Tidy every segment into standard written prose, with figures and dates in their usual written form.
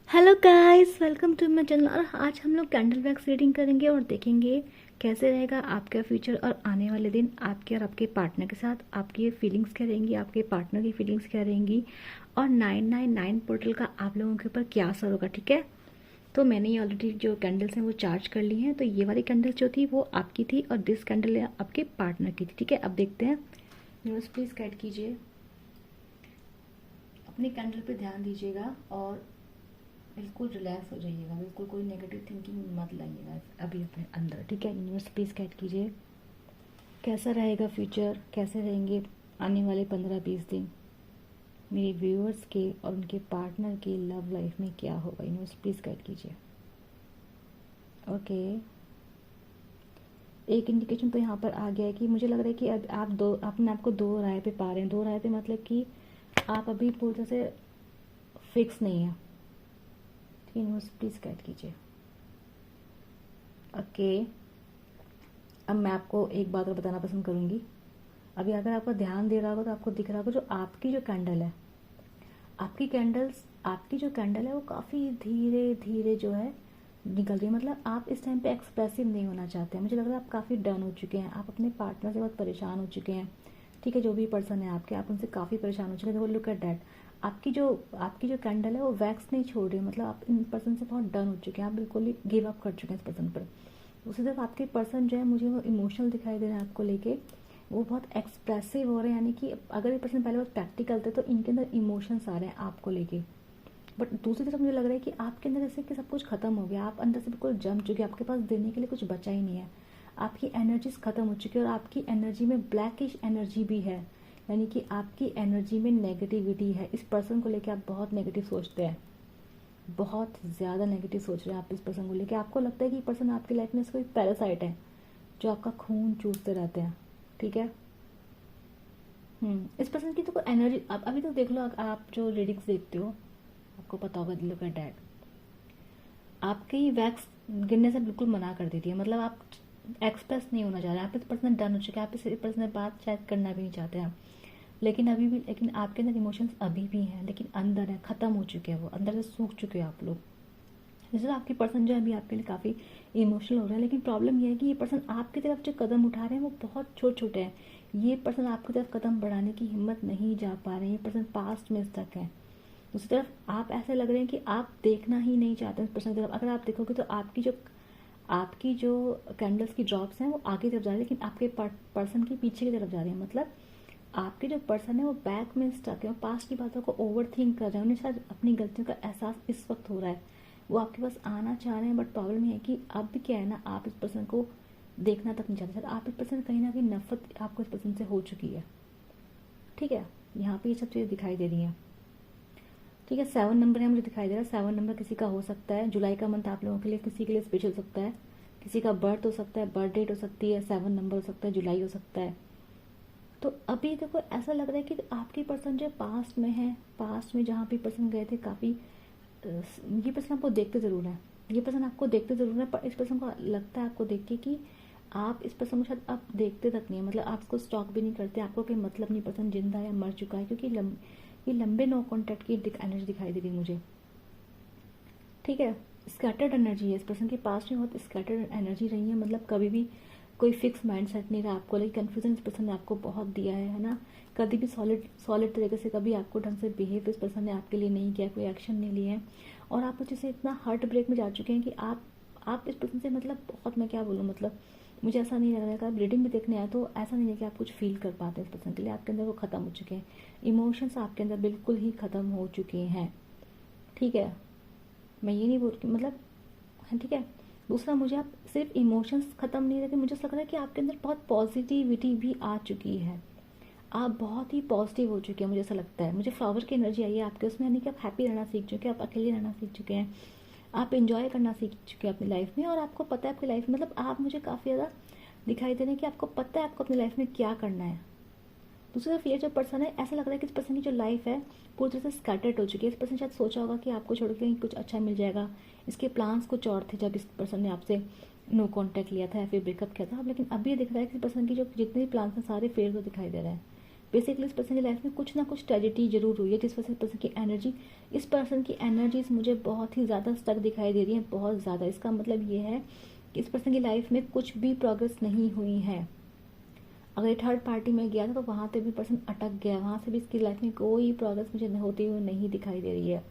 Hello guys, welcome to my channel. और आज हम लोग कैंडल वैक्स रीडिंग करेंगे और देखेंगे कैसे रहेगा आपका फ्यूचर और आने वाले दिन आपके और आपके पार्टनर के साथ। आपकी फीलिंग्स क्या रहेंगी, आपके पार्टनर की फीलिंग्स क्या रहेंगी, और 999 पोर्टल का आप लोगों के ऊपर क्या असर होगा। ठीक है, तो मैंने ये ऑलरेडी जो कैंडल्स हैं वो चार्ज कर ली हैं। तो ये वाली कैंडल जो थी वो आपकी थी और दिस कैंडल आपके पार्टनर की थी। ठीक है, अब देखते हैं। यूनिवर्स प्लीज गाइड कीजिए, अपनी कैंडल पे ध्यान दीजिएगा और बिल्कुल रिलैक्स हो जाइएगा। बिल्कुल कोई नेगेटिव थिंकिंग मत लाइएगा अभी अपने अंदर। ठीक है, यूनिवर्स प्लीज गाइड कीजिए कैसा रहेगा फ्यूचर, कैसे रहेंगे आने वाले 15-20 दिन मेरे व्यूअर्स के और उनके पार्टनर के लव लाइफ में क्या होगा। यूनिवर्स प्लीज गाइड कीजिए। ओके, एक इंडिकेशन तो यहाँ पर आ गया है कि मुझे लग रहा है कि अब आप अपने आप को दो राय पे पा रहे हैं। दो राय पे मतलब कि आप अभी पूरी तरह से फिक्स नहीं है। यूनिवर्स प्लीज गाइड कीजिए। ओके, अब मैं आपको एक बात और बताना पसंद करूंगी। अभी अगर आपका ध्यान दे रहा होगा तो आपको दिख रहा होगा जो आपकी जो कैंडल है, आपकी जो कैंडल है वो काफ़ी धीरे धीरे जो है निकल रही है। मतलब आप इस टाइम पे एक्सप्रेसिव नहीं होना चाहते हैं। मुझे लग रहा है आप काफ़ी डन हो चुके हैं, आप अपने पार्टनर से बहुत परेशान हो चुके हैं। ठीक है, जो भी पर्सन है आपके, आप उनसे काफ़ी परेशान हो चुके हैं। लुक एट डैट, आपकी जो कैंडल है वो वैक्स नहीं छोड़ रही है। मतलब आप इन पर्सन से बहुत डन हो चुके हैं, आप बिल्कुल ही गिव अप कर चुके हैं इस पर्सन पर। दूसरी तरफ आपके पर्सन जो है, मुझे वो इमोशनल दिखाई दे रहे हैं आपको लेके। वो बहुत एक्सप्रेसिव हो रहे हैं, यानी कि अगर ये पर्सन पहले बहुत प्रैक्टिकल थे तो इनके अंदर इमोशंस आ रहे हैं आपको लेके। बट दूसरी तरफ मुझे लग रहा है कि आपके अंदर जैसे कि सब कुछ खत्म हो गया, आप अंदर से बिल्कुल जम चुके हैं, आपके पास देने के लिए कुछ बचा ही नहीं है। आपकी एनर्जीज खत्म हो चुकी है और आपकी एनर्जी में ब्लैकिश एनर्जी भी है, यानी कि आपकी एनर्जी में नेगेटिविटी है। इस पर्सन को लेके आप बहुत नेगेटिव सोचते हैं, बहुत ज़्यादा नेगेटिव सोच रहे हैं आप इस पर्सन को लेके। आपको लगता है कि पर्सन आपकी लाइफ में कोई पैरासाइट है जो आपका खून चूसते रहते हैं। ठीक है, इस पर्सन की तो कोई एनर्जी, आप अभी तो देख लो, आप जो रीडिंग्स देखते हो आपको पता होगा। लुक एट डैट, आपकी वैक्स गिरने से बिल्कुल मना कर देती है। मतलब आप एक्सप्रेस नहीं होना चाह रहे, आप इस पर्सन डन हो चुके हैं, आप इस पर्सन से बात शायद करना भी नहीं चाहते हैं। लेकिन आपके अंदर इमोशंस अभी भी हैं, लेकिन अंदर है, खत्म हो चुके हैं, वो अंदर से सूख चुके हैं आप लोग। जैसे आपकी पर्सन जो है अभी आपके लिए काफ़ी इमोशनल हो रहा है, लेकिन प्रॉब्लम यह है कि ये पर्सन आपकी तरफ जो कदम उठा रहे हैं वो बहुत छोटे छोटे हैं। ये पर्सन आपकी तरफ कदम बढ़ाने की हिम्मत नहीं जा पा रहे हैं। ये पर्सन पास्ट में स्टक है। दूसरी तरफ आप ऐसे लग रहे हैं कि आप देखना ही नहीं चाहते उस पर्सन की तरफ। अगर आप देखोगे तो आपकी जो कैंडल्स की ड्रॉप्स हैं वो आगे तरफ जा रही है, लेकिन आपके पर्सन की पीछे की तरफ जा रही है। मतलब आपके जो पर्सन है वो बैक में स्टक है, वो पास्ट की बातों को ओवर थिंक कर रहे हैं। उन्हें शायद अपनी गलतियों का एहसास इस वक्त हो रहा है। वो आपके पास आना चाह रहे हैं, बट प्रॉब्लम ये है कि अब क्या है ना, आप इस पर्सन को देखना तक नहीं चाहते। शायद आप इस पर्सन कहीं ना कहीं नफरत आपको इस पर्सन से हो चुकी है। ठीक है, यहाँ पे ये सब चीज़ें दिखाई दे रही हैं। ठीक है, 7 नंबर है, मुझे दिखाई दे रहा है। 7 नंबर किसी का हो सकता है। जुलाई का मंथ आप लोगों के लिए किसी के लिए स्पेशल हो सकता है। किसी का बर्थ हो सकता है, बर्थ डेट हो सकती है, 7 नंबर हो सकता है, जुलाई हो सकता है। तो अभी देखो ऐसा लग रहा है कि आपके पर्सन जो पास्ट में है, पास्ट में जहाँ भी पर्सन गए थे काफ़ी, ये पर्सन आपको देखते ज़रूर है। ये पर्सन आपको देखते ज़रूर है, पर इस पर्सन को लगता है आपको देख के कि आप इस पर्सन को शायद आप देखते तक नहीं है। मतलब आप उसको स्टॉक भी नहीं करते, आपको कोई मतलब नहीं पर्सन जिंदा है या मर चुका है, क्योंकि ये लंबे नो कॉन्टैक्ट की एनर्जी दिखाई दे रही है मुझे। ठीक है, स्कैटर्ड एनर्जी है इस पर्सन के पास में, बहुत स्कैटर्ड एनर्जी रही है। मतलब कभी भी कोई फिक्स माइंड सेट नहीं रहा आपको, लेकिन कन्फ्यूजन इस पर्सन ने आपको बहुत दिया है ना। कभी भी सॉलिड सॉलिड तरीके से कभी आपको ढंग से बिहेव इस पर्सन ने आपके लिए नहीं किया, कोई एक्शन नहीं लिए हैं। और आप मुझे से इतना हार्ट ब्रेक में जा चुके हैं कि आप इस पर्सन से, मतलब बहुत, मैं क्या बोलूँ, मतलब मुझे ऐसा नहीं लग रहा है कि आप रीडिंग भी देखने आए तो ऐसा नहीं है कि आप कुछ फील कर पाते हैं इस पर्सन के लिए। आपके अंदर वो ख़त्म हो चुके हैं, इमोशंस आपके अंदर बिल्कुल ही ख़त्म हो चुके हैं। ठीक है, मैं ये नहीं बोल रही मतलब, हाँ ठीक है। दूसरा, मुझे आप सिर्फ इमोशंस ख़त्म नहीं रहते, मुझे लग रहा है कि आपके अंदर बहुत पॉजिटिविटी भी आ चुकी है। आप बहुत ही पॉजिटिव हो चुके हैं, मुझे ऐसा लगता है। मुझे फ्लावर की एनर्जी आई है आपके उसमें, यानी कि आप हैप्पी रहना सीख चुके हैं, आप अकेले रहना सीख चुके हैं, आप इंजॉय करना सीख चुके हैं अपनी लाइफ में। और आपको पता है आपकी लाइफ में, मतलब आप मुझे काफ़ी ज़्यादा दिखाई दे रहे हैं कि आपको पता है आपको अपनी लाइफ में क्या करना है। दूसरी तरफ ये जो पर्सन है, ऐसा लग रहा है कि इस पर्सन की जो लाइफ है पूरी तरह से स्कैटर्ड हो चुकी है। इस पर्सन शायद सोचा होगा कि आपको छोड़ के कहीं कुछ अच्छा मिल जाएगा। इसके प्लान्स कुछ और थे जब इस पर्सन ने आपसे नो कांटेक्ट लिया था या फिर ब्रेकअप किया था। लेकिन अभी ये दिख रहा है कि इस पर्सन की जो जितने भी प्लान्स हैं सारे फेल तो दिखाई दे रहे हैं। बेसिकली इस पर्सन की लाइफ में कुछ ना कुछ ट्रेजेडी जरूर हुई है, जिस वजह से पर्सन की एनर्जी, इस पर्सन की एनर्जीज मुझे बहुत ही ज़्यादा स्टक दिखाई दे रही है, बहुत ज़्यादा। इसका मतलब ये है कि इस पर्सन की लाइफ में कुछ भी प्रोग्रेस नहीं हुई है। अगर थर्ड पार्टी में गया था तो वहाँ पे भी पर्सन अटक गया, वहाँ से भी इसकी लाइफ में कोई प्रोग्रेस मुझे होती हुई नहीं दिखाई दे रही है।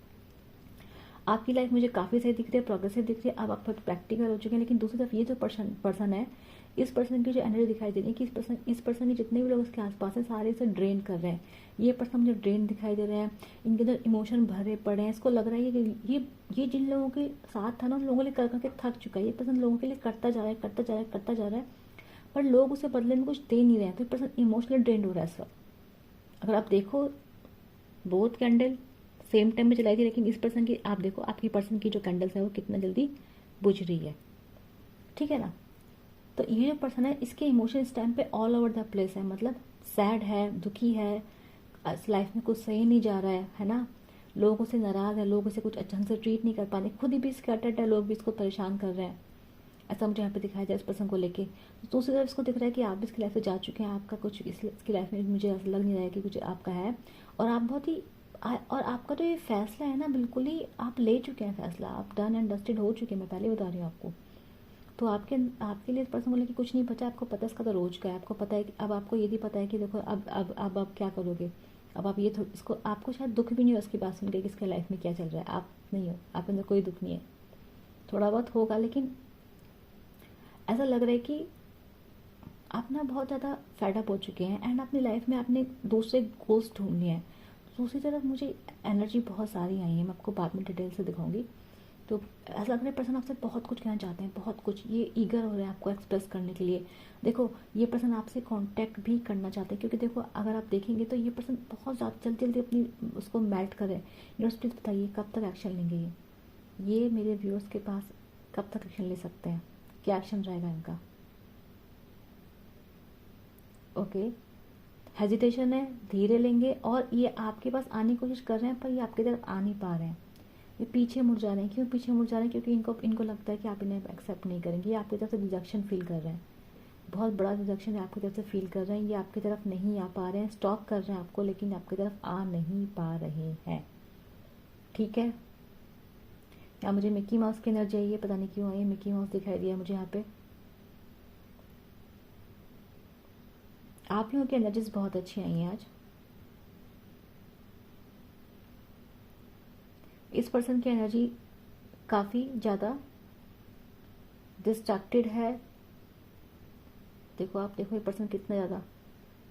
आपकी लाइफ मुझे काफ़ी सही दिख रही है, प्रोग्रेसिव दिख रही है, अब आप बहुत प्रैक्टिकल हो चुके हैं। लेकिन दूसरी तरफ ये जो पर्सन है, इस पर्सन की जो एनर्जी दिखाई दे रही है कि इस पर्सन के जितने भी लोग इसके आसपास हैं सारे इसे ड्रेन कर रहे हैं। ये पर्सन मुझे ड्रेन दिखाई दे रहा है, इनके अंदर इमोशन भरे पड़े हैं। इसको लग रहा है कि ये जिन लोगों के साथ था ना, उन लोगों के लिए कर करके थक चुका है। ये पर्सन लोगों के लिए करता जा रहा है, करता जा रहा है, करता जा रहा है, पर लोग उसे बदले में कुछ दे नहीं रहे हैं, तो ये पर्सन इमोशनली ड्रेन्ड हो रहा है इस वक्त। अगर आप देखो, बोथ कैंडल सेम टाइम में चलाई थी, लेकिन इस पर्सन की आप देखो, आपकी पर्सन की जो कैंडल्स है वो कितना जल्दी बुझ रही है, ठीक है ना। तो ये जो पर्सन है, इसके इमोशन इस टाइम पे ऑल ओवर द प्लेस है, मतलब सैड है, दुखी है, लाइफ में कुछ सही नहीं जा रहा है ना। लोगों से नाराज़ है, लोग इसे कुछ अच्छा से ट्रीट नहीं कर पा रहे, खुद भी स्कैटर्ड है, लोग भी इसको परेशान कर रहे हैं, ऐसा मुझे यहाँ पे दिखाया जाए इस पर्सन को लेके। तो दूसरी तरफ इसको दिख रहा है कि आप भी इसकी लाइफ से जा चुके हैं, आपका कुछ इसकी लाइफ में मुझे ऐसा लग नहीं रहा है कि कुछ आपका है, और आप बहुत ही और आपका जो ये फैसला है ना, बिल्कुल ही आप ले चुके हैं फैसला, आप डन एंड डस्टेड हो चुके हैं, मैं पहले बता रही हूँ आपको। तो आपके लिए इस पर्सन को लेके कुछ नहीं बचा, आपको पता है इसका तो रोज का है, आपको पता है कि अब आपको ये भी पता है कि देखो अब आप क्या करोगे। अब आप ये इसको आपको शायद दुख भी नहीं हो इसकी बात सुन के कि इसके लाइफ में क्या चल रहा है, आप नहीं हो, आप अंदर कोई दुख नहीं है, थोड़ा बहुत होगा, लेकिन ऐसा लग रहा है कि आप ना बहुत ज़्यादा फेडअप हो चुके हैं एंड अपनी लाइफ में आपने दूसरे गोल्स ढूंढ लिए हैं। दूसरी तरफ मुझे एनर्जी बहुत सारी आई है, मैं आपको बाद में डिटेल से दिखाऊंगी। तो ऐसा लग रहा है पर्सन आपसे बहुत कुछ कहना चाहते हैं, बहुत कुछ, ये ईगर हो रहे हैं आपको एक्सप्रेस करने के लिए। देखो, ये पर्सन आपसे कांटेक्ट भी करना चाहते हैं, क्योंकि देखो अगर आप देखेंगे तो ये पर्सन बहुत ज़्यादा जल्दी जल्दी अपनी उसको मेल्ट करें। यूनिवर्स प्लीज बताइए कब तक एक्शन लेंगे ये मेरे व्यूअर्स के पास कब तक एक्शन ले सकते हैं, क्या एक्शन रहेगा इनका। ओके, हेजिटेशन है, धीरे लेंगे, और ये आपके पास आने की कोशिश कर रहे हैं पर ये आपकी तरफ आ नहीं पा रहे हैं, ये पीछे मुड़ जा रहे हैं। क्यों पीछे मुड़ जा रहे हैं? क्योंकि इनको लगता है कि आप इन्हें एक्सेप्ट नहीं करेंगे, ये आपकी तरफ से रिजेक्शन फील कर रहे हैं, बहुत बड़ा रिजेक्शन है आपकी तरफ से फील कर रहे हैं, ये आपकी तरफ नहीं आ पा रहे हैं, स्टॉप कर रहे हैं आपको, लेकिन आपकी तरफ आ नहीं पा रहे हैं, ठीक है। यहाँ मुझे मिक्की माउस की एनर्जी आई है, पता नहीं क्यों आई है, मिक्की माउस दिखाई दिया मुझे यहाँ पे। आप लोगों की एनर्जीज बहुत अच्छी आई हैं आज। इस पर्सन की एनर्जी काफ़ी ज़्यादा डिस्ट्रैक्टेड है। देखो, आप देखो ये पर्सन कितना ज़्यादा,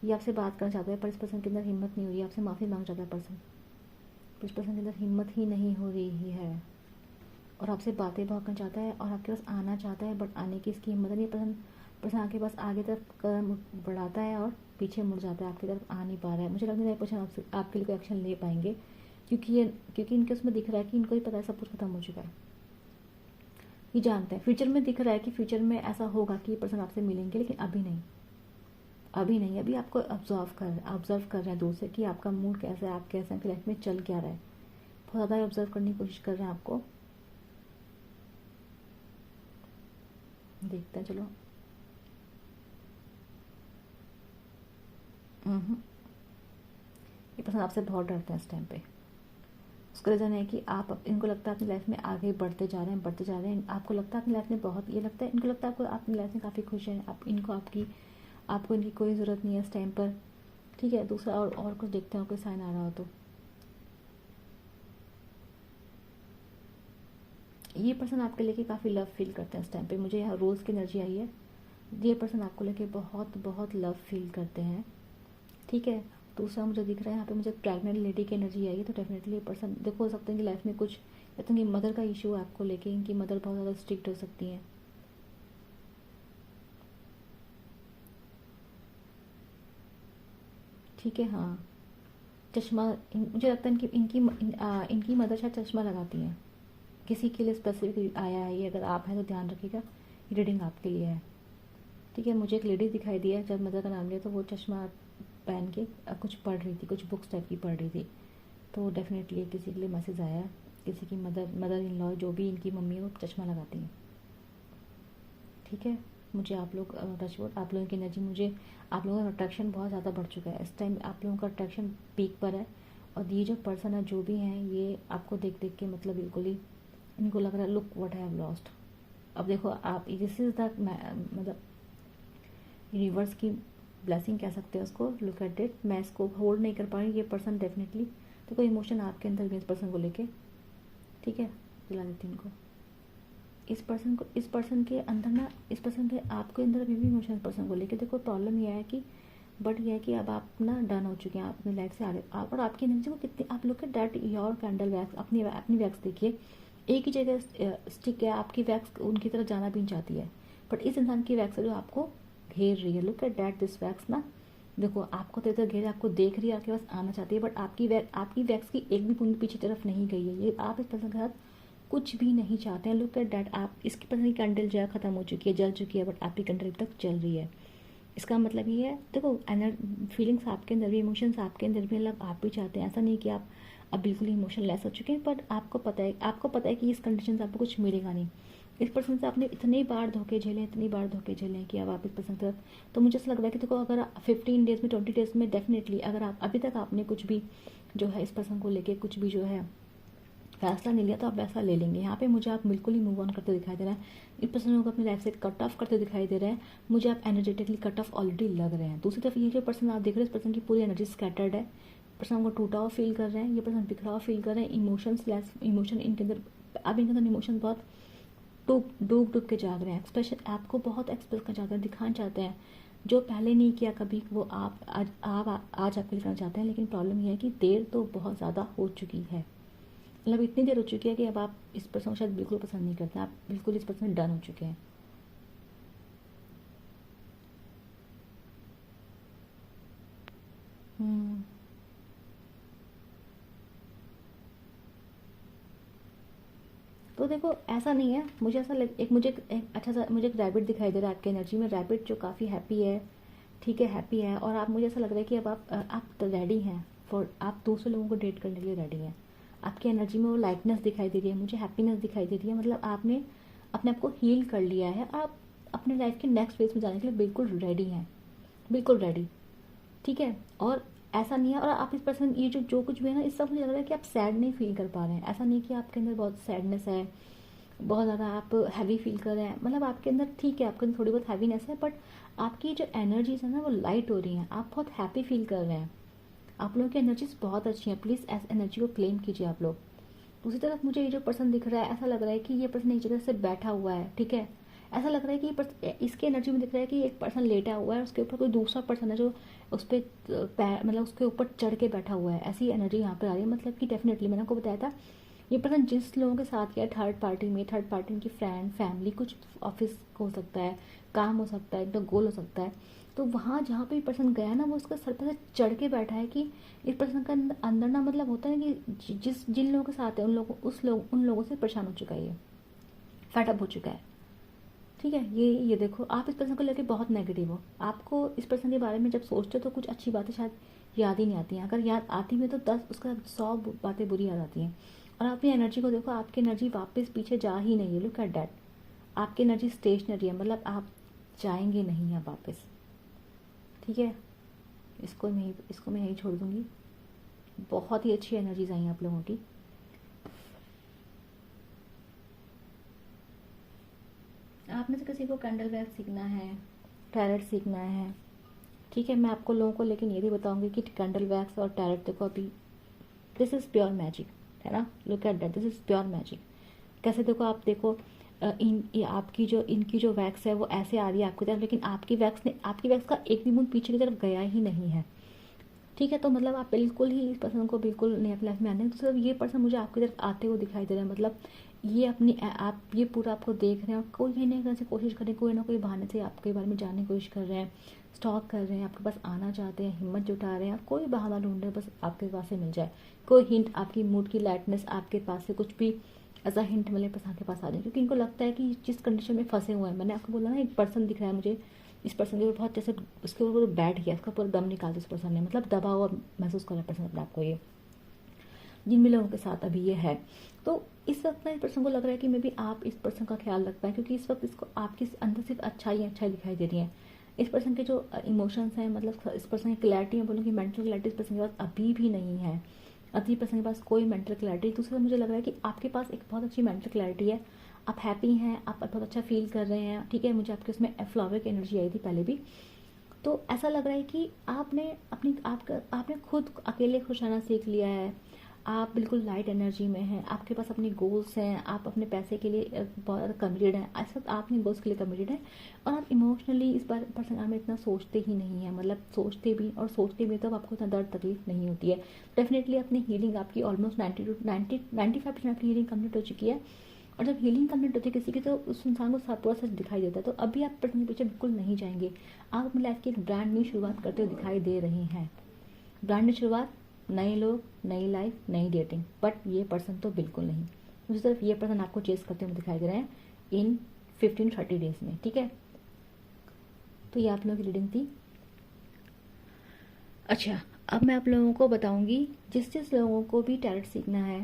ये आपसे बात करना चाहता है पर इस पर्सन के अंदर हिम्मत नहीं हो रही है, आपसे माफ़ी मांगना चाहता है पर्सन, इस पर्सन के अंदर हिम्मत ही नहीं हो रही है, और आपसे बातें बहुत करना चाहता है और आपके पास आना चाहता है, बट आने की इसकी हिम्मत नहीं। पर्सन आपके पास आगे तरफ कदम बढ़ाता है और पीछे मुड़ जाता है, आपकी तरफ आ नहीं पा रहा है। मुझे लगता है पर्सन आपसे आपके लिए कोई एक्शन ले पाएंगे, क्योंकि इनके उसमें दिख रहा है कि इनको ही पता है सब कुछ खत्म हो चुका है, ये जानते हैं। फ्यूचर में दिख रहा है कि फ्यूचर में ऐसा होगा कि ये पर्सन आपसे मिलेंगे, लेकिन अभी नहीं, अभी नहीं, अभी आपको ऑब्जर्व कर रहे हैं दूर से कि आपका मूड कैसा है, आप कैसे हैं, आपकी लाइफ में चल क्या रहा है, बहुत ज़्यादा ऑब्जर्व करने की कोशिश कर रहे हैं आपको। देखते हैं, चलो। ये पर्सन आपसे बहुत डरते हैं इस टाइम पे। उसका रीज़न है कि आप, इनको लगता है अपनी लाइफ में आगे बढ़ते जा रहे हैं, आपको लगता है अपनी लाइफ में बहुत, ये लगता है इनको लगता है आपको अपनी लाइफ में काफ़ी खुश हैं, आपको इनकी कोई ज़रूरत नहीं है इस टाइम पर, ठीक है। दूसरा और कुछ देखते हैं, और कोई साइन आ रहा हो तो। ये पर्सन आपके लेके काफ़ी लव फील करते हैं इस टाइम पे, मुझे यहाँ रोज़ की एनर्जी आई है, ये पर्सन आपको लेके बहुत बहुत लव फील करते हैं, ठीक है। दूसरा मुझे दिख रहा है यहाँ पे, मुझे प्रेग्नेंट लेडी की एनर्जी आई है, तो डेफिनेटली ये पर्सन, देखो हो सकता है कि लाइफ में कुछ, कहते हैं कि मदर का इशू है आपको लेके, इनकी मदर बहुत ज़्यादा स्ट्रिक्ट हो सकती हैं, ठीक है। हाँ, चश्मा, मुझे लगता है इनकी मदर शायद चश्मा लगाती हैं, किसी के लिए स्पेसिफिक आया है ये, अगर आप हैं तो ध्यान रखिएगा, ये रीडिंग आपके लिए है, ठीक है। मुझे एक लेडी दिखाई दी है, जब मदर का नाम लिया तो वो चश्मा पहन के कुछ पढ़ रही थी, कुछ बुक्स टाइप की पढ़ रही थी, तो डेफिनेटली किसी के लिए मैसेज आया, किसी की मदर इन लॉ जो भी इनकी मम्मी है वो चश्मा लगाती हैं, ठीक है। मुझे आप लोग टचवुड, आप लोगों की एनर्जी, मुझे आप लोगों का अट्रैक्शन बहुत ज़्यादा बढ़ चुका है। इस टाइम आप लोगों का अट्रैक्शन पीक पर है, और ये जो पर्सन है, जो भी हैं, ये आपको देख देख के मतलब बिल्कुल ही इनको लग रहा है look what I have lost. अब देखो आप, दिस इज द मतलब यूनिवर्स की ब्लेसिंग कह सकते हैं उसको। लुक एट इट, मैं इसको होल्ड नहीं कर पा रही। ये पर्सन डेफिनेटली देखो इमोशन आपके अंदर भी इस पर्सन को लेके, ठीक है, दिला देती हूँ इनको। इस पर्सन के अंदर ना, इस पर्सन के आपके अंदर अभी भी इमोशन पर्सन को लेके। देखो प्रॉब्लम यह है कि बट यह है कि अब आप ना डन हो चुके हैं, आप अपनी लाइफ से आ रहे आप, और आपकी एनर्जी को कितनी, आप look at that your candle wax, अपनी वैक्स देखिए, एक ही जगह स्टिक है। आपकी वैक्स उनकी तरफ जाना भी नहीं चाहती है, बट इस इंसान की वैक्स जो आपको घेर रही है। Look at that this wax ना, देखो आपको तो इधर घेरे, आपको देख रही है, आपके पास आना चाहती है, बट आपकी वैक्स की एक भी बूंद पीछे तरफ नहीं गई है। ये आप इस पर्सन के साथ कुछ भी नहीं चाहते हैं। लुक एट दैट, आप इसकी पर्सन की कैंडल जो है खत्म हो चुकी है, जल चुकी है, बट आपकी कैंडल अभी तक चल रही है। इसका मतलब ये है, देखो फीलिंग्स आपके अंदर भी, इमोशंस आपके अंदर भी, मतलब आप भी चाहते हैं। ऐसा नहीं कि आप अब बिल्कुल इमोशन लेस हो चुके हैं, बट आपको पता है कि इस कंडीशन से आपको कुछ मिलेगा नहीं। इस पर्सन से आपने इतनी बार धोखे झेले कि अब आप इस पर्सन तरफ, तो मुझे ऐसा लग रहा है कि देखो अगर 15 डेज में, 20 डेज में डेफिनेटली, अगर आप अभी तक आपने कुछ भी जो है इस पर्सन को लेके कुछ भी जो है फैसला नहीं लिया, तो आप वैसा ले लेंगे। यहाँ पे मुझे आप बिल्कुल ही मूव ऑन करते दिखाई दे रहा है। इस पर्सन को अपनी लाइफ से कट ऑफ करते दिखाई दे रहे हैं। मुझे आप एनर्जेटिकली कट ऑफ ऑलरेडी लग रहे हैं। दूसरी तरफ ये जो पर्सन आप देख रहे हैं, इस पर्सन की पूरी एनर्जी स्कैटर्ड है। पर्सन को टूटा हुआ फील कर रहे हैं, ये पर्सन बिखरा हुआ फील कर रहे हैं। इमोशन इनके अंदर, अब इनके अंदर इमोशन बहुत डूब के जाग रहे हैं। एक्सप्रेशन आपको बहुत एक्सप्रेस करना चाहते हैं, दिखाना चाहते हैं, जो पहले नहीं किया कभी, वो आप आज आपके लिए करना चाहते हैं। लेकिन प्रॉब्लम यह है कि देर तो बहुत ज़्यादा हो चुकी है, मतलब इतनी देर हो चुकी है कि अब आप इस पर्सन को शायद बिल्कुल पसंद नहीं करते, आप बिल्कुल इस पर्सन डन हो चुके हैं। हम्म तो देखो ऐसा नहीं है, मुझे ऐसा एक अच्छा सा मुझे एक रैबिट दिखाई दे रहा है आपकी एनर्जी में। रैबिट जो काफ़ी हैप्पी है, ठीक है, हैप्पी है। और आप, मुझे ऐसा लग रहा है कि अब आप तो रेडी हैं फॉर, आप दूसरे लोगों को डेट करने के लिए रेडी हैं। आपकी एनर्जी में वो लाइटनेस दिखाई दे रही है, मुझे हैप्पीनेस दिखाई दे रही है। मतलब आपने अपने आप को हील कर लिया है, आप अपने लाइफ के नेक्स्ट फेज में जाने के लिए बिल्कुल रेडी हैं, बिल्कुल रेडी, ठीक है। और ऐसा नहीं है, और आप इस पर्सन, ये जो कुछ भी है ना, इस सब मुझे लग रहा है कि आप सैड नहीं फील कर पा रहे हैं। ऐसा नहीं कि आपके अंदर बहुत सैडनेस है, बहुत ज़्यादा आप हैवी फील कर रहे हैं। मतलब आपके अंदर, ठीक है, आपके अंदर थोड़ी बहुत हैवीनेस है, बट आपकी जो एनर्जीज है ना, वो लाइट हो रही हैं, आप बहुत हैप्पी फील कर रहे हैं। आप लोगों की एनर्जीज बहुत अच्छी हैं, प्लीज़ ऐस एनर्जी को क्लेम कीजिए आप लोग। दूसरी तरफ मुझे ये जो पर्सन दिख रहा है, ऐसा लग रहा है कि ये पर्सन एक जगह से बैठा हुआ है, ठीक है। ऐसा लग रहा है कि इसके एनर्जी में दिख रहा है कि एक पर्सन लेटा हुआ है, उसके ऊपर कोई दूसरा पर्सन है जो उस पर पैर, मतलब उसके ऊपर चढ़ के बैठा हुआ है। ऐसी एनर्जी यहाँ पर आ रही है। मतलब कि डेफिनेटली मैंने आपको बताया था, ये पर्सन जिस लोगों के साथ गया थर्ड पार्टी में, थर्ड पार्टी उनकी फ्रेंड, फैमिली, कुछ ऑफिस हो सकता है, काम हो सकता है, एकदम गोल हो सकता है। तो वहाँ जहाँ पे पर्सन गया ना, वो उसका सर पर से चढ़ के बैठा है कि इस पर्सन का अंदर ना, मतलब होता है कि जिन लोगों के साथ है उन लोगों से परेशान हो चुका है, ये फेडअप हो चुका है, ठीक है। ये देखो, आप इस पर्सन को लेकर बहुत नेगेटिव हो। आपको इस पर्सन के बारे में जब सोचते हो तो कुछ अच्छी बातें शायद याद ही नहीं आती हैं। अगर याद आती भी तो 10 उसका 100 बातें बुरी याद आती हैं। और अपनी एनर्जी को देखो, आपकी एनर्जी वापस पीछे जा ही नहीं है। लुक एट दैट, आपकी एनर्जी स्टेशनरी है, मतलब आप जाएंगे नहीं हैं वापस, ठीक है। इसको मैं यहीं छोड़ दूंगी। बहुत ही अच्छी एनर्जीज आई आप लोगों की। आप में से किसी को कैंडल वैक्स सीखना है, टैरेट सीखना है, ठीक है, मैं आपको लोगों को लेकिन ये भी बताऊंगी कि कैंडल वैक्स और टैरेट, देखो अभी दिस इज़ प्योर मैजिक, है ना। Look at that, this is pure magic. कैसे, देखो आप देखो, इनकी जो वैक्स है वो ऐसे आ रही है आपकी तरफ, लेकिन आपकी वैक्स का एक भी बूंद पीछे की तरफ गया ही नहीं है, ठीक है। तो मतलब आप बिल्कुल ही इस पर्सन को बिल्कुल नहीं अपनी लाइफ में आने। तो सिर्फ ये पर्सन मुझे आपकी तरफ आते हुए दिखाई दे रहा है। मतलब ये आप ये पूरा आपको देख रहे हैं, और कोई ना कोई कोशिश कर रहे हैं, कोई ना कोई बहाने से आपके बारे में जानने की कोशिश कर रहे हैं, स्टॉक कर रहे हैं, आपके पास आना चाहते हैं, हिम्मत जुटा रहे हैं, कोई बहाना ढूंढ रहे हैं बस आपके पास से मिल जाए। कोई हिंट, आपकी मूड की लाइटनेस, आपके पास से कुछ भी ऐसा हिंट मिले, बस आपके पास आ जाए। क्योंकि इनको लगता है कि जिस कंडीशन में फंसे हुए हैं, मैंने आपको बोला ना, एक पर्सन दिख रहा है मुझे, इस पर्सन के ऊपर बहुत जैसे उसके ऊपर बैठ गया, उसका पूरा दम निकाल दिया इस पर्सन ने, मतलब दबा हुआ महसूस कर रहा है पर्सन अपने आप को ये। जिन भी लोगों के साथ अभी ये है। तो इस वक्त ना इस पर्सन को लग रहा है कि मे बी आप इस पर्सन का ख्याल रख पाए, क्योंकि इस वक्त इसको आपके अंदर सिर्फ अच्छाई दिखाई दे रही है। इस पर्सन के जो इमोशंस हैं, मतलब इस पर्सन की क्लैरिटी, मैं बोलूँगी मेंटल क्लैरिटी इस पर्सन के पास अभी भी नहीं है। अभी पर्सन के पास कोई मेंटल क्लैरिटी। दूसरा मुझे लग रहा है कि आपके पास एक बहुत अच्छी मेंटल क्लैरिटी है, आप हैप्पी हैं, आप बहुत अच्छा फील कर रहे हैं, ठीक है। मुझे आपके उसमें फ्लावर की एनर्जी आई थी पहले भी। तो ऐसा लग रहा है कि आपने खुद अकेले खुश रहना सीख लिया है, आप बिल्कुल लाइट एनर्जी में हैं, आपके पास अपने गोल्स हैं, आप अपने पैसे के लिए बहुत ज़्यादा कमिटेड हैं, इस वक्त आप अपने गोल्स के लिए कमिटेड हैं, और आप इमोशनली इस बार पर्सन में इतना सोचते ही नहीं है, मतलब सोचते भी तो आपको इतना दर्द तकलीफ नहीं होती है। डेफिनेटली अपनी हीलिंग आपकी ऑलमोस्ट 95% आपकी हीलिंग कम्प्लीट हो चुकी है, और जब हीलिंग कंप्लीट होती है किसी की तो उस इंसान को पूरा सच दिखाई देता है। तो अभी आप पर्सन के पीछे बिल्कुल नहीं जाएंगे, आप अपनी लाइफ की एक ब्रांड न्यू शुरुआत करते हुए दिखाई दे रहे हैं। ब्रांड न्यू शुरुआत, नए लोग, नई लाइफ, नई डेटिंग, बट ये पर्सन तो बिल्कुल नहीं। दूसरी तरफ ये पर्सन आपको चेस करते हुए दिखाई दे रहे हैं इन 15-30 डेज में, ठीक है। तो ये आप लोगों की रीडिंग थी। अच्छा, अब मैं आप लोगों को बताऊंगी जिस लोगों को भी टैरेट सीखना है,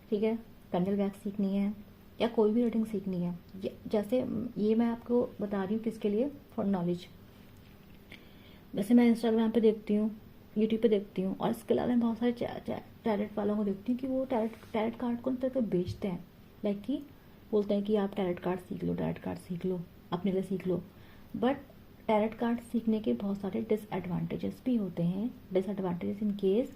ठीक है, कैंडल वैक्स सीखनी है या कोई भी रीडिंग सीखनी है, जैसे ये मैं आपको बता रही हूँ किसके लिए, फॉर नॉलेज। जैसे मैं इंस्टाग्राम पे देखती हूँ, यूट्यूब पे देखती हूँ, और इसके अलावा मैं बहुत सारे टैरेट वालों को देखती हूँ कि वो टैरेट कार्ड को तरह बेचते हैं, लाइक कि बोलते हैं कि आप टैरेट कार्ड सीख लो, अपने लिए सीख लो। बट टैरेट कार्ड सीखने के बहुत सारे डिसएडवांटेजेस भी होते हैं। डिसएडवांटेजेस इन केस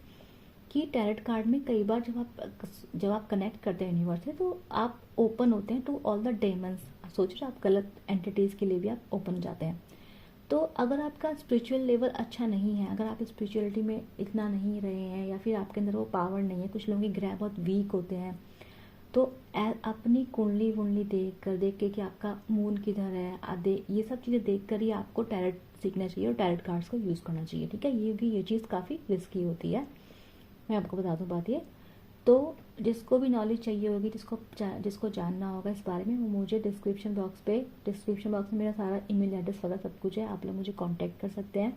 कि टैरेट कार्ड में कई बार जब आप कनेक्ट करते हैं यूनिवर्स से, तो आप ओपन होते हैं टू ऑल द डेमंस। सोच रहे आप गलत एंटिटीज़ के लिए भी आप ओपन हो जाते हैं। तो अगर आपका स्पिरिचुअल लेवल अच्छा नहीं है, अगर आप स्पिरिचुअलिटी में इतना नहीं रहे हैं, या फिर आपके अंदर वो पावर नहीं है, कुछ लोगों की ग्रह बहुत वीक होते हैं, तो अपनी कुंडली देख के कि आपका मून किधर है, आधे ये सब चीज़ें देख कर ही आपको टैरेट सीखना चाहिए और टैरेट कार्ड्स को यूज़ करना चाहिए, ठीक है। ये चीज़ काफ़ी रिस्की होती है, मैं आपको बता दूं बात ये। तो जिसको भी नॉलेज चाहिए होगी, जिसको जानना होगा इस बारे में, वो मुझे डिस्क्रिप्शन बॉक्स में मेरा सारा ईमेल एड्रेस वगैरह सब कुछ है, आप लोग मुझे कांटेक्ट कर सकते हैं।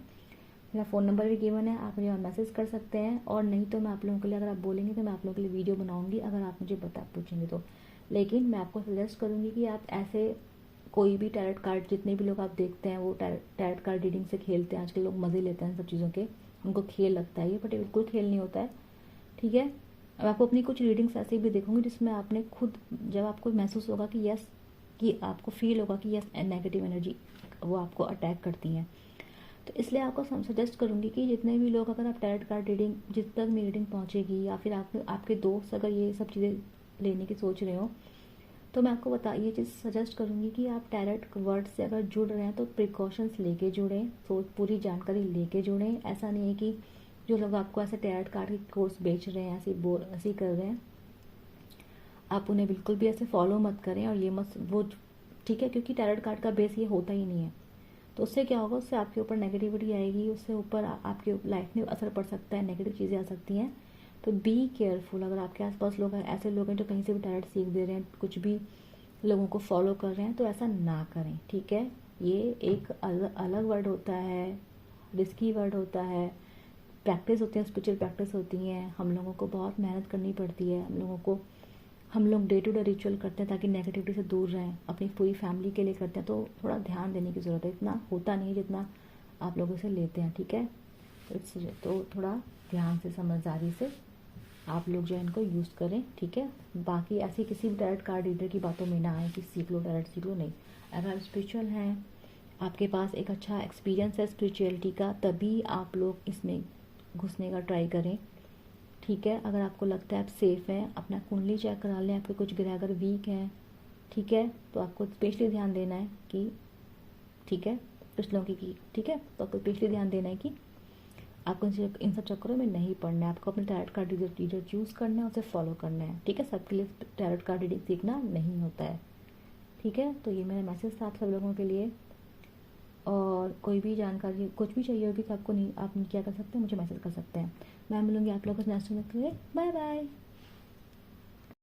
मेरा फ़ोन नंबर भी गिवन है, आप मुझे मैसेज कर सकते हैं, और नहीं तो मैं आप लोगों के लिए, अगर आप बोलेंगे तो मैं आप लोगों के लिए वीडियो बनाऊंगी, अगर आप मुझे पूछेंगे तो। लेकिन मैं आपको सजेस्ट करूँगी कि आप ऐसे कोई भी टैरेट कार्ड, जितने भी लोग आप देखते हैं वो टैरेट कार्ड रीडिंग से खेलते हैं, आजकल लोग मज़े लेते हैं सब चीज़ों के, उनको खेल लगता है ये, बट बिल्कुल खेल नहीं होता है, ठीक है। अब आपको अपनी कुछ रीडिंग्स ऐसे भी देखूंगी जिसमें आपने खुद, जब आपको महसूस होगा कि यस, कि आपको फील होगा कि यस नेगेटिव एनर्जी वो आपको अटैक करती हैं, तो इसलिए आपको सजेस्ट करूंगी कि जितने भी लोग, अगर आप टैरेट कार्ड रीडिंग, जिस तक मेरी रीडिंग पहुंचेगी, या फिर आपके दोस्त अगर ये सब चीज़ें लेने की सोच रहे हो, तो मैं आपको ये चीज़ सजेस्ट करूंगी कि आप टैरेट वर्ड से अगर जुड़ रहे हैं तो प्रिकॉशंस लेके जुड़ें, पूरी जानकारी लेके जुड़ें। ऐसा नहीं है कि जो लोग आपको ऐसे टैरेट कार्ड के कोर्स बेच रहे हैं, ऐसे कर रहे हैं, आप उन्हें बिल्कुल भी ऐसे फॉलो मत करें, और ये मत वो, ठीक है, क्योंकि टैरेट कार्ड का बेस ये होता ही नहीं है। तो उससे क्या होगा, उससे आपके ऊपर नेगेटिविटी आएगी, उससे ऊपर आपके लाइफ में असर पड़ सकता है, नेगेटिव चीज़ें आ सकती हैं। तो बी केयरफुल। अगर आपके आसपास लोग ऐसे लोग हैं जो कहीं से भी टैरेट सीख दे रहे हैं, कुछ भी लोगों को फॉलो कर रहे हैं, तो ऐसा ना करें, ठीक है। ये एक अलग वर्ड होता है, रिस्की वर्ड होता है, प्रैक्टिस होती है, स्पिरिचुअल प्रैक्टिस होती हैं, हम लोगों को बहुत मेहनत करनी पड़ती है, हम लोग डे टू डे रिचुअल करते हैं ताकि नेगेटिविटी से दूर रहें, अपनी पूरी फैमिली के लिए करते हैं, तो थोड़ा ध्यान देने की ज़रूरत है। इतना होता नहीं जितना आप लोगों से लेते हैं, ठीक है। तो थोड़ा ध्यान से, समझदारी से आप लोग जो है इनको यूज़ करें, ठीक है। बाकी ऐसी किसी भी टैरेट कार्ड रीडर की बातों में ना आए कि सीख लो टैरेट सीख लो, नहीं। अगर आप स्पिरिचुअल हैं, आपके पास एक अच्छा एक्सपीरियंस है स्पिरिचुअलिटी का, तभी आप लोग इसमें घुसने का ट्राई करें, ठीक है। अगर आपको लगता है आप सेफ़ हैं, अपना कुंडली चेक करा लें, आपके कुछ ग्रह अगर वीक हैं, ठीक है, तो आपको स्पेशली ध्यान देना है कि, ठीक है, कुछ लोगों की, ठीक है, तो आपको स्पेशली ध्यान देना है कि आपको इन सब चक्करों में नहीं पड़ना है, आपको अपने टैरेट कार्ड रीडर चूज़ करना है, उसे फॉलो करना है, ठीक है। सबके लिए टैरेट कार्ड रीडिंग सीखना नहीं होता है, ठीक है। तो ये मेरा मैसेज था आप सब लोगों के लिए, और कोई भी जानकारी कुछ भी चाहिए होगी तो आप क्या कर सकते हैं, मुझे मैसेज कर सकते हैं। मैं मिलूंगी आप लोगों को नेक्स्ट वीक के लिए। Bye bye.